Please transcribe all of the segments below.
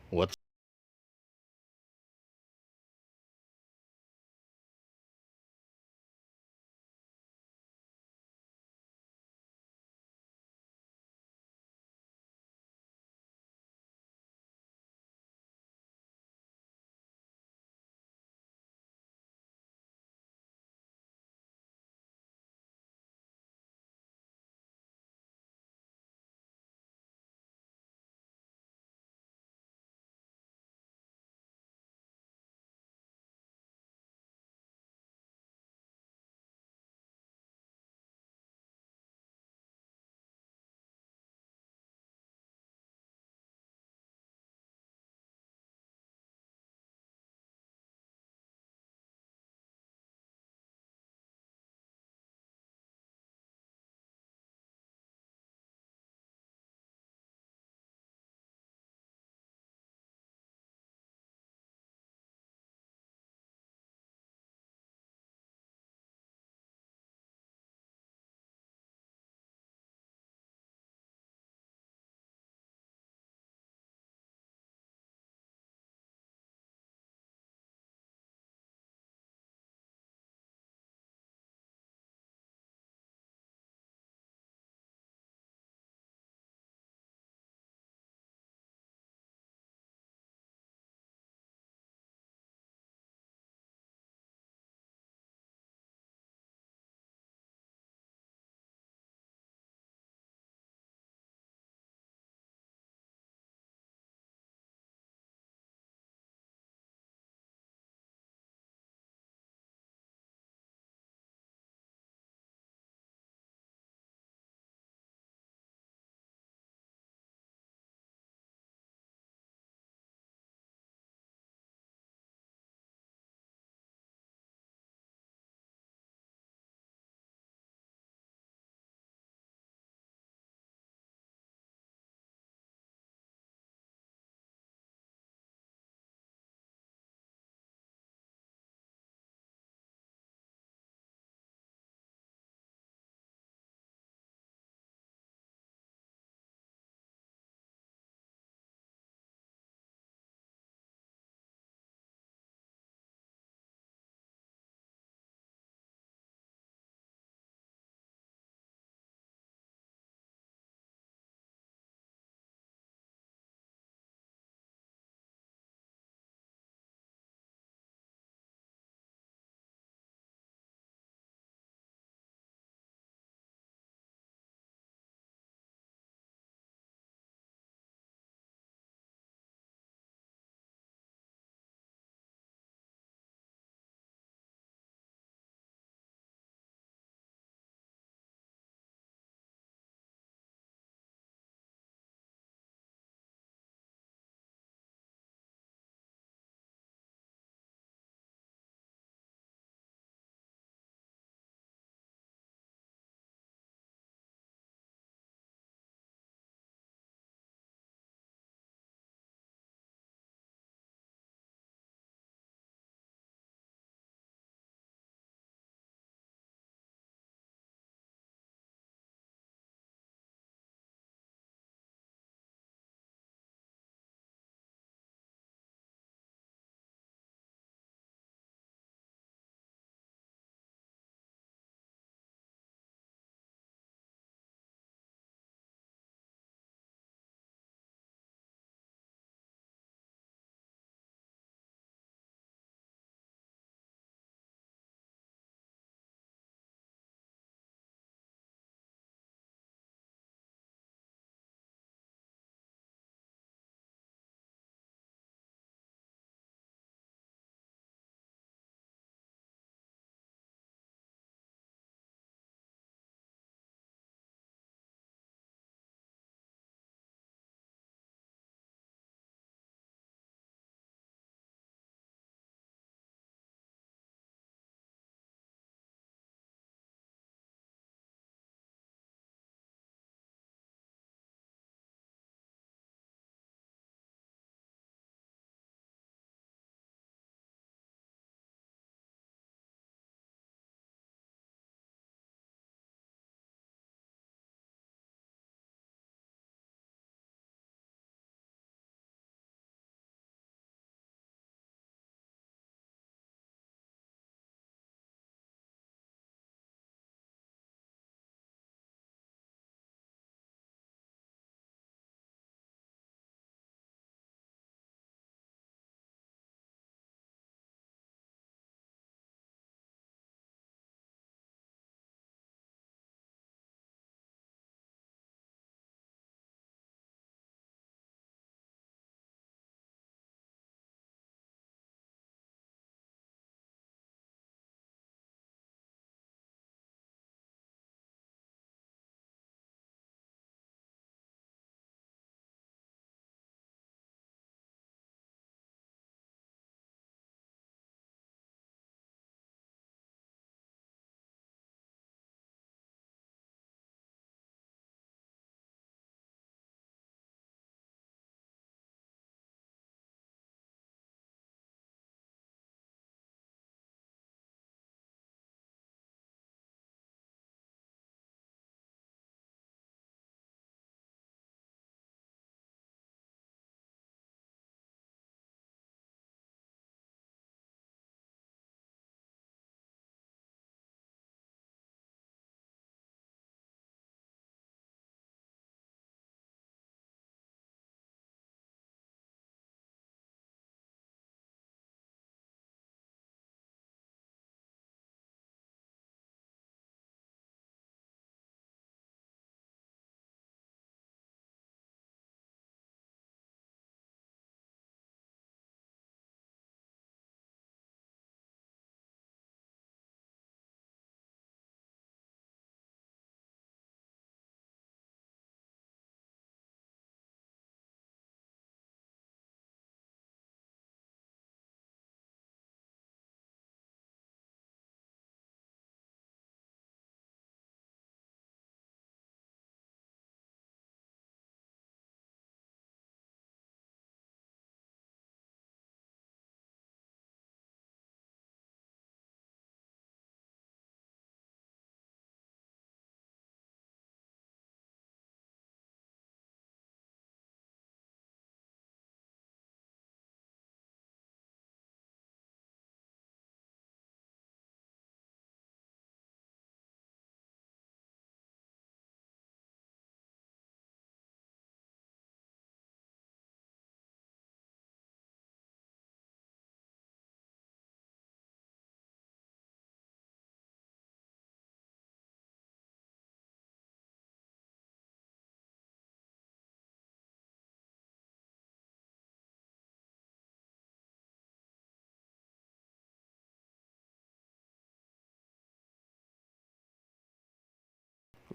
What's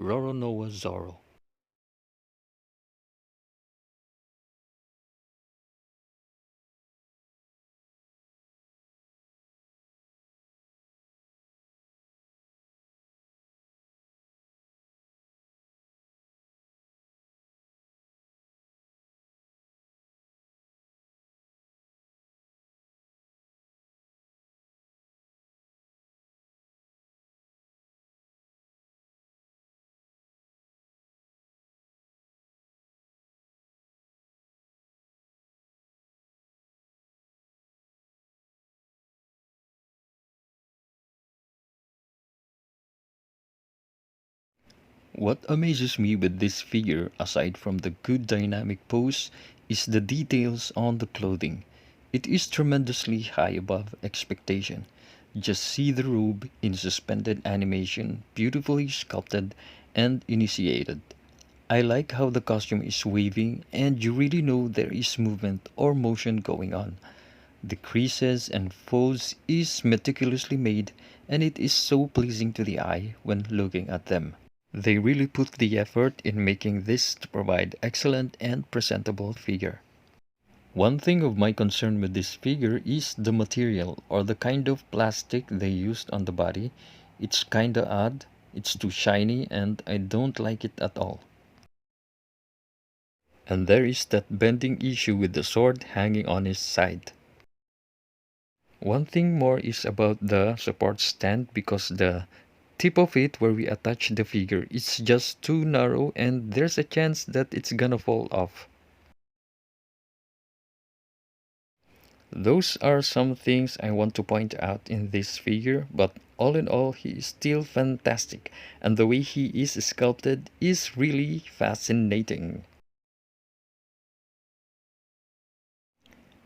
Roronoa Zoro. What amazes me with this figure, aside from the good dynamic pose, is the details on the clothing. It is tremendously high above expectation. Just see the robe in suspended animation, beautifully sculpted and initiated. I like how the costume is waving and you really know there is movement or motion going on. The creases and folds is meticulously made and it is so pleasing to the eye when looking at them. They really put the effort in making this to provide excellent and presentable figure. One thing of my concern with this figure is the material or the kind of plastic they used on the body. It's kinda odd, it's too shiny and I don't like it at all. And there is that bending issue with the sword hanging on his side. One thing more is about the support stand because the tip of it where we attach the figure is just too narrow and there's a chance that it's gonna fall off. Those are some things I want to point out in this figure, but all in all he is still fantastic and the way he is sculpted is really fascinating.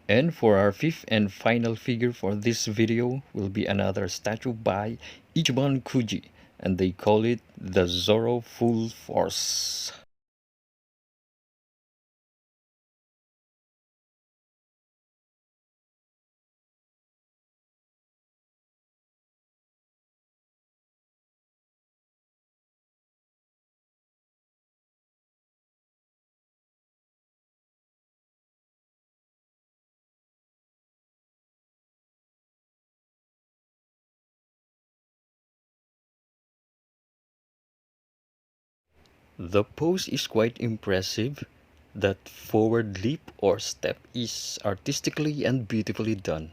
And for our fifth and final figure for this video will be another statue by Ichiban Kuji, and they call it the Zoro Full Force. The pose is quite impressive. That forward leap or step is artistically and beautifully done.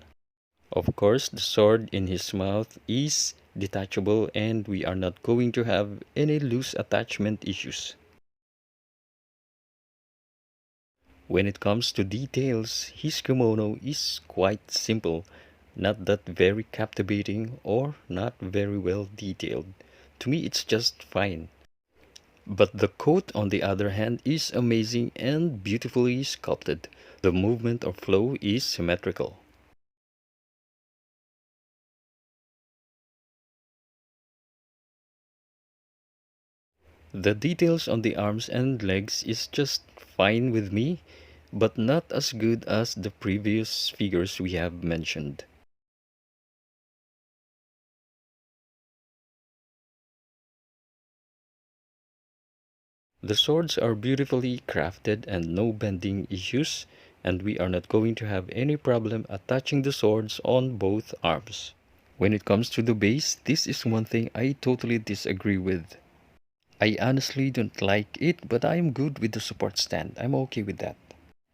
Of course, the sword in his mouth is detachable and we are not going to have any loose attachment issues. When it comes to details, his kimono is quite simple, not that very captivating or not very well detailed. To me, it's just fine. But the coat, on the other hand, is amazing and beautifully sculpted. The movement or flow is symmetrical. The details on the arms and legs is just fine with me, but not as good as the previous figures we have mentioned. The swords are beautifully crafted and no bending issues, and we are not going to have any problem attaching the swords on both arms. When it comes to the base, this is one thing I totally disagree with. I honestly don't like it, but I'm good with the support stand. I'm okay with that.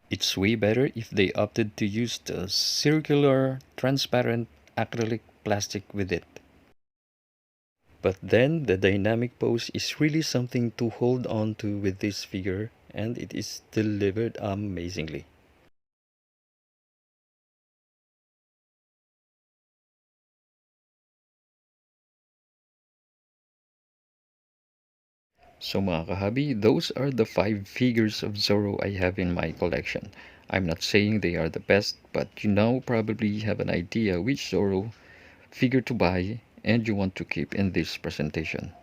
It's way better if they opted to use the circular, transparent acrylic plastic with it. But then the dynamic pose is really something to hold on to with this figure, and it is delivered amazingly. So mga kahabi, those are the 5 figures of Zoro I have in my collection. I'm not saying they are the best, but you now probably have an idea which Zoro figure to buy and you want to keep in this presentation.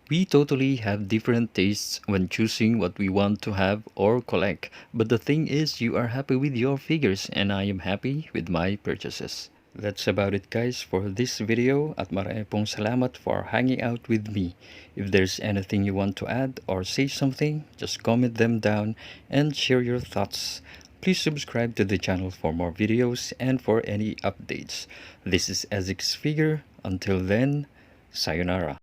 We totally have different tastes when choosing what we want to have or collect, but the thing is you are happy with your figures and I am happy with my purchases. That's about it guys for this video at marami pong salamat for hanging out with me. If there's anything you want to add or say something, just comment them down and share your thoughts. Please subscribe to the channel for more videos and for any updates. This is Ezek's Figure. Until then, sayonara.